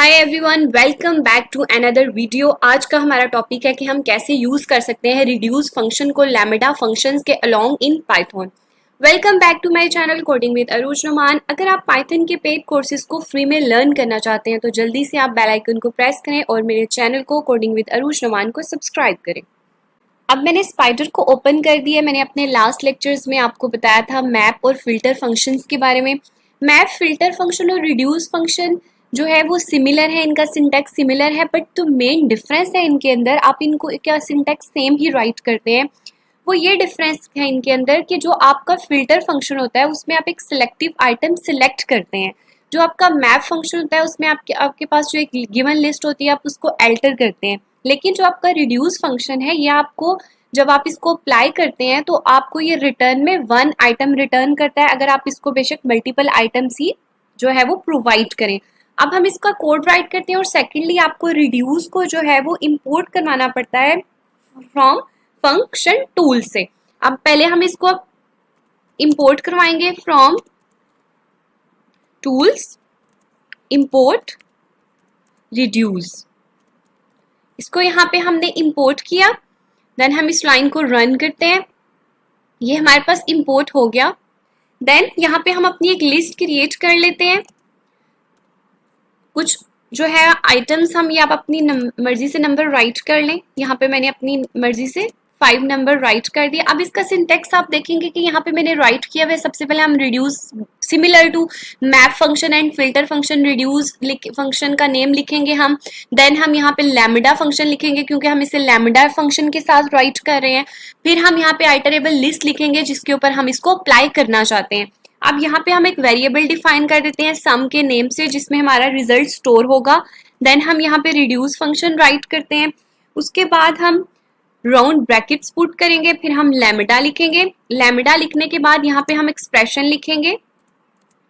Hi everyone, welcome back to another video. आज का हमारा टॉपिक है कि हम कैसे यूज कर सकते हैं रिड्यूस फंक्शन को लैम्बडा फंक्शंस के along in Python. Welcome back to my channel coding with Arooj Numan. अगर आप पाइथन के पेड कोर्सेज को फ्री में लर्न करना चाहते हैं तो जल्दी से आप बेल आइकन को प्रेस करें और मेरे चैनल को कोडिंग विद अरूज नुमान को सब्सक्राइब करें। अब मैंने स्पाइडर को ओपन कर दिया। मैंने अपने लास्ट लेक्चर्स में आपको बताया था मैप और फिल्टर फंक्शंस के बारे में। मैप, फिल्टर फंक्शन और रिड्यूस फंक्शन जो है वो सिमिलर है, इनका सिंटैक्स सिमिलर है, बट जो मेन डिफरेंस है इनके अंदर, आप इनको क्या सिंटैक्स सेम ही राइट करते हैं, वो ये डिफरेंस है इनके अंदर कि जो आपका फिल्टर फंक्शन होता है उसमें आप एक सिलेक्टिव आइटम सिलेक्ट करते हैं। जो आपका मैप फंक्शन होता है उसमें आपके पास जो एक गिवन लिस्ट होती है आप उसको अल्टर करते हैं। लेकिन जो आपका रिड्यूस फंक्शन है ये आपको जब आप इसको अप्लाई करते हैं तो आपको ये रिटर्न में वन आइटम रिटर्न करता है, अगर आप इसको बेशक मल्टीपल आइटम्स ही जो है वो प्रोवाइड करें। अब हम इसका कोड राइट करते हैं और सेकेंडली आपको रिड्यूस को जो है वो इंपोर्ट करवाना पड़ता है फ्रॉम फंक्शन टूल से। अब पहले हम इसको इंपोर्ट करवाएंगे फ्रॉम टूल्स, इंपोर्ट रिड्यूस। इसको यहाँ पे हमने इंपोर्ट किया, देन हम इस लाइन को रन करते हैं। ये हमारे पास इंपोर्ट हो गया। देन यहाँ पे हम अपनी एक लिस्ट क्रिएट कर लेते हैं। कुछ जो है आइटम्स हम ये आप अपनी मर्जी से नंबर राइट कर लें। यहाँ पे मैंने अपनी मर्जी से 5 नंबर राइट कर दिया। अब इसका सिंटैक्स आप देखेंगे कि यहाँ पे मैंने राइट किया हुआ है। सबसे पहले हम reduce similar to map function and filter function reduce function का नेम लिखेंगे हम। देन हम यहाँ पे लैम्बडा फंक्शन लिखेंगे क्योंकि हम इसे लैम्बडा फंक्शन के साथ राइट कर रहे हैं। फिर हम यहाँ पे आइटरेबल लिस्ट लिखेंगे जिसके ऊपर हम इसको अप्लाई करना चाहते हैं। अब यहाँ पे हम एक वेरिएबल डिफाइन कर देते हैं सम के नेम से जिसमें हमारा रिजल्ट स्टोर होगा। देन हम यहाँ पे रिड्यूस फंक्शन राइट करते हैं। उसके बाद हम राउंड ब्रैकेट्स पुट करेंगे, फिर हम लैम्बडा लिखेंगे। लैम्बडा लिखने के बाद यहाँ पे हम एक्सप्रेशन लिखेंगे।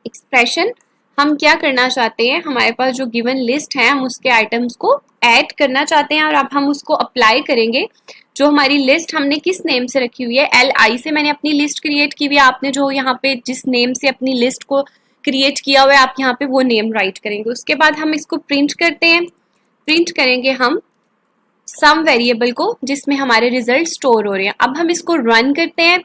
एक्सप्रेशन हम क्या करना चाहते हैं, हमारे पास जो गिवन लिस्ट है हम उसके आइटम्स को ऐड करना चाहते हैं और अब हम उसको अप्लाई करेंगे। जो हमारी लिस्ट हमने किस नेम से रखी हुई है, LI से मैंने अपनी लिस्ट क्रिएट की हुई है। आपने जो यहाँ पे जिस नेम से अपनी लिस्ट को क्रिएट किया हुआ है आप यहाँ पे वो नेम राइट करेंगे। उसके बाद हम इसको प्रिंट करते हैं। प्रिंट करेंगे हम सम वेरिएबल को जिसमें हमारे रिजल्ट स्टोर हो रहे हैं। अब हम इसको रन करते हैं।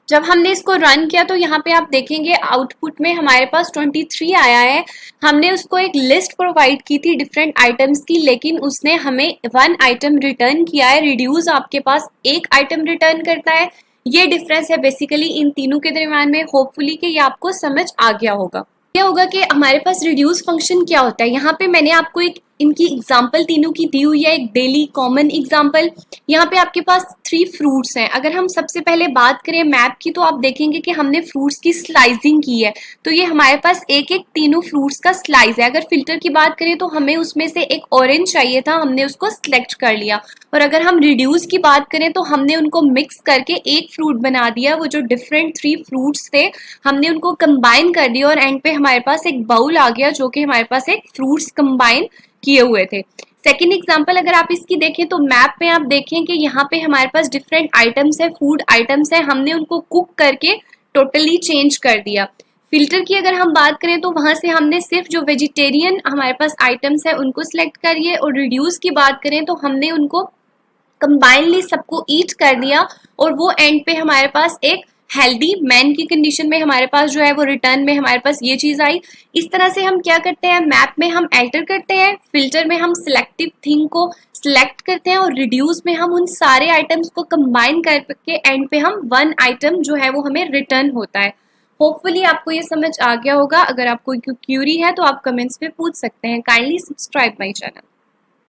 जब हमने इसको रन किया तो यहाँ पे आप देखेंगे आउटपुट में हमारे पास 23 आया है। हमने उसको एक लिस्ट प्रोवाइड की थी डिफरेंट आइटम्स की, लेकिन उसने हमें 1 आइटम रिटर्न किया है। रिड्यूस आपके पास 1 आइटम रिटर्न करता है। ये डिफरेंस है बेसिकली इन तीनों के दरमियान में। होपफुली कि ये आपको समझ आ गया होगा। क्या होगा कि हमारे पास रिड्यूस फंक्शन क्या होता है। यहाँ पे मैंने आपको एक इनकी एग्जाम्पल तीनों की दी हुई है, एक डेली कॉमन एग्जाम्पल। यहाँ पे आपके पास 3 फ्रूट्स हैं। अगर हम सबसे पहले बात करें मैप की तो आप देखेंगे कि हमने फ्रूट्स की स्लाइसिंग की है, तो ये हमारे पास एक एक तीनों फ्रूट्स का स्लाइस है। अगर फिल्टर की बात करें तो हमें उसमें से एक ऑरेंज चाहिए था, हमने उसको सिलेक्ट कर लिया। और अगर हम रिड्यूस की बात करें तो हमने उनको मिक्स करके एक फ्रूट बना दिया। वो जो डिफरेंट 3 फ्रूट्स थे हमने उनको कंबाइन कर दिया और एंड पे हमारे पास एक बाउल आ गया जो कि हमारे पास एक फ्रूट्स कंबाइन किए हुए थे। सेकेंड एग्जाम्पल अगर आप इसकी देखें तो मैप में आप देखें कि यहाँ पे हमारे पास डिफरेंट आइटम्स है, फूड आइटम्स है, हमने उनको कुक करके टोटली चेंज कर दिया। फिल्टर की अगर हम बात करें तो वहां से हमने सिर्फ जो वेजिटेरियन हमारे पास आइटम्स है उनको सिलेक्ट करिए, और रिड्यूस की बात करें तो हमने उनको कंबाइनली सबको ईट कर दिया और वो एंड पे हमारे पास एक हेल्दी मैन की कंडीशन में हमारे पास जो है वो रिटर्न में हमारे पास ये चीज आई। इस तरह से हम क्या करते हैं, मैप में हम एल्टर करते हैं, फिल्टर में हम सिलेक्टिव थिंग को सिलेक्ट करते हैं और रिड्यूस में हम उन सारे आइटम्स को कंबाइन करके एंड पे हम 1 आइटम जो है वो हमें रिटर्न होता है। होपफुली आपको ये समझ आ गया होगा। अगर आपको क्यूरी है तो आप कमेंट्स में पूछ सकते हैं। Kindly subscribe my channel.